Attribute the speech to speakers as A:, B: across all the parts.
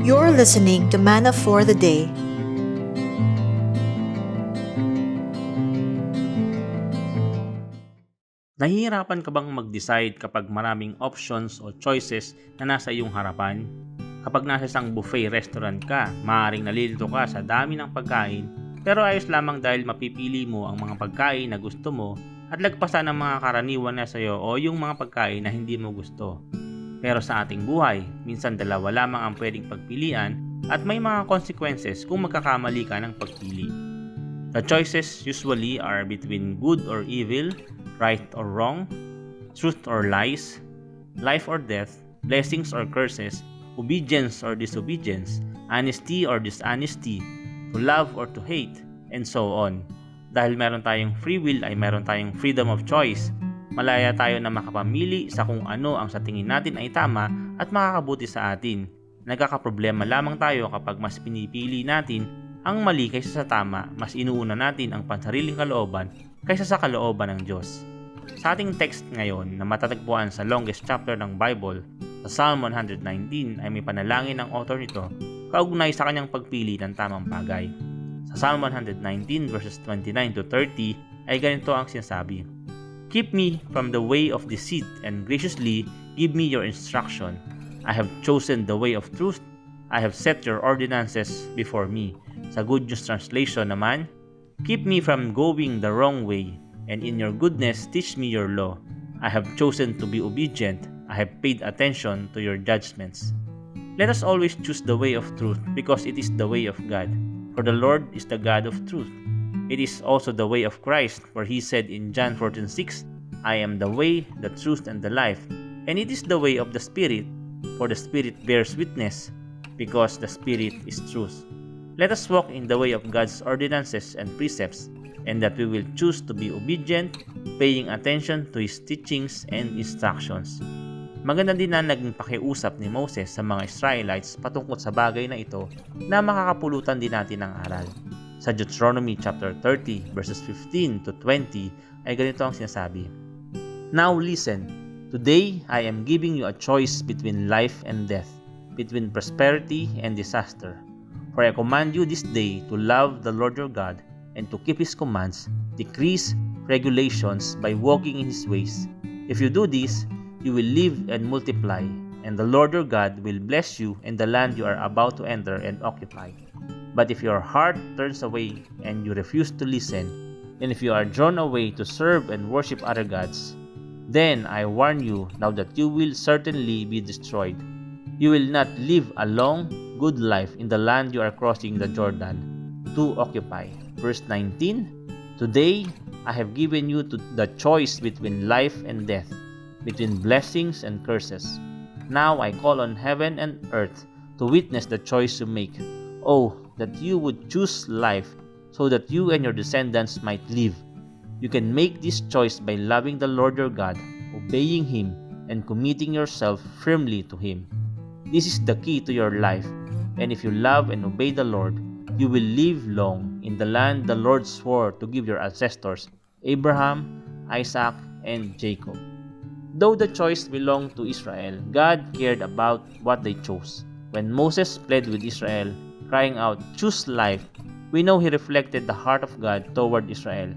A: You're listening to Manna for the Day.
B: Nahihirapan ka bang mag-decide kapag maraming options o choices na nasa iyong harapan? Kapag nasa isang buffet restaurant ka, maaaring nalilito ka sa dami ng pagkain, pero ayos lamang dahil mapipili mo ang mga pagkain na gusto mo at lagpasan ang mga karaniwan na sa iyo o yung mga pagkain na hindi mo gusto. Pero sa ating buhay, minsan dalawa lamang ang pwedeng pagpilian at may mga consequences kung magkakamali ka ng pagpili. The choices usually are between good or evil, right or wrong, truth or lies, life or death, blessings or curses, obedience or disobedience, honesty or dishonesty, to love or to hate, and so on. Dahil meron tayong free will ay meron tayong freedom of choice. Malaya tayo na makapamili sa kung ano ang sa tingin natin ay tama at makakabuti sa atin. Nagkakaproblema lamang tayo kapag mas pinipili natin ang mali kaysa sa tama, mas inuuna natin ang pansariling kalooban kaysa sa kalooban ng Diyos. Sa ating text ngayon na matatagpuan sa longest chapter ng Bible, sa Psalm 119 ay may panalangin ng author nito kaugnay sa kanyang pagpili ng tamang bagay. Sa Psalm 119 verses 29 to 30 ay ganito ang sinasabi: Keep me from the way of deceit and graciously give me your instruction. I have chosen the way of truth. I have set your ordinances before me. Sa Good News Translation naman, Keep me from going the wrong way, and in your goodness teach me your law. I have chosen to be obedient. I have paid attention to your judgments. Let us always choose the way of truth because it is the way of God. For the Lord is the God of truth. It is also the way of Christ, for He said in John 14:6, I am the way, the truth, and the life. And it is the way of the Spirit, for the Spirit bears witness, because the Spirit is truth. Let us walk in the way of God's ordinances and precepts, and that we will choose to be obedient, paying attention to His teachings and instructions. Maganda din na naging pakiusap ni Moses sa mga Israelites patungkol sa bagay na ito na makakapulutan din natin ng aral. Sa Deuteronomy chapter 30 verses 15 to 20 ay ganito ang sinasabi: Now listen, today I am giving you a choice between life and death, between prosperity and disaster. For I command you this day to love the Lord your God and to keep His commands, decrees, regulations by walking in His ways. If you do this, you will live and multiply, and the Lord your God will bless you in the land you are about to enter and occupy. But if your heart turns away and you refuse to listen, and if you are drawn away to serve and worship other gods, then I warn you now that you will certainly be destroyed. You will not live a long, good life in the land you are crossing the Jordan to occupy. Verse 19, Today I have given you the choice between life and death, between blessings and curses. Now I call on heaven and earth to witness the choice you make. Oh, that you would choose life, so that you and your descendants might live. You can make this choice by loving the Lord your God, obeying Him, and committing yourself firmly to Him. This is the key to your life, and if you love and obey the Lord, you will live long in the land the Lord swore to give your ancestors, Abraham, Isaac, and Jacob. Though the choice belonged to Israel, God cared about what they chose. When Moses pled with Israel, crying out, Choose life, we know he reflected the heart of God toward Israel.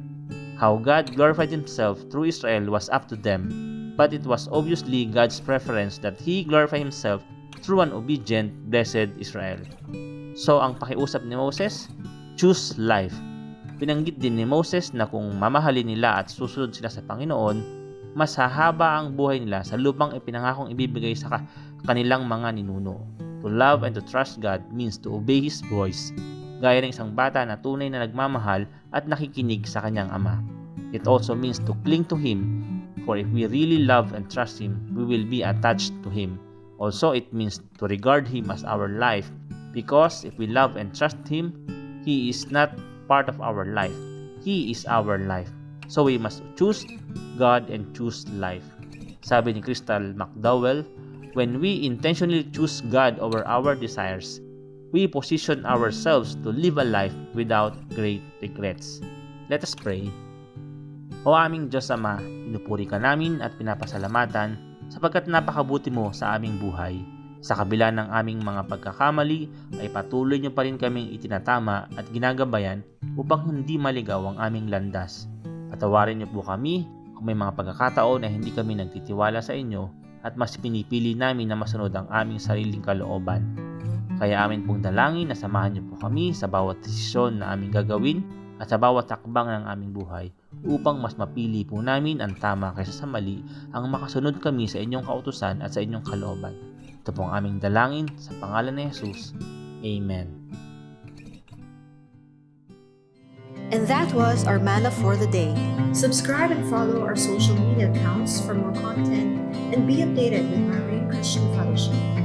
B: How God glorified Himself through Israel was up to them, but it was obviously God's preference that He glorify Himself through an obedient, blessed Israel. So ang pakiusap ni Moses, choose life. Binanggit din ni Moses na kung mamahalin nila at susunod sila sa Panginoon, mas hahaba ang buhay nila sa lupang ipinangakong ibibigay sa kanilang mga ninuno. To love and to trust God means to obey His voice, gaya ng isang bata na tunay na nagmamahal at nakikinig sa kanyang ama. It also means to cling to Him, for if we really love and trust Him, we will be attached to Him. Also, it means to regard Him as our life, because if we love and trust Him, He is not part of our life. He is our life. So we must choose God and choose life. Sabi ni Crystal McDowell, when we intentionally choose God over our desires, we position ourselves to live a life without great regrets. Let us pray. O aming Diyos Ama, pinupuri ka namin at pinapasalamatan sapagkat napakabuti mo sa aming buhay. Sa kabila ng aming mga pagkakamali ay patuloy niyo pa rin kaming itinatama at ginagabayan upang hindi maligaw ang aming landas. Patawarin niyo po kami kung may mga pagkakataon na hindi kami nagtitiwala sa inyo at mas pinipili namin na masunod ang aming sariling kalooban. Kaya amin pong dalangin na samahan niyo po kami sa bawat desisyon na aming gagawin at sa bawat takbang ng aming buhay upang mas mapili po namin ang tama kaysa sa mali, ang makasunod kami sa inyong kautusan at sa inyong kalooban. Ito po ang aming dalangin sa pangalan ni Jesus. Amen.
A: And that was our manna for the day.
C: Subscribe and follow our social media accounts for more content and be updated with Bahrain Christian Fellowship.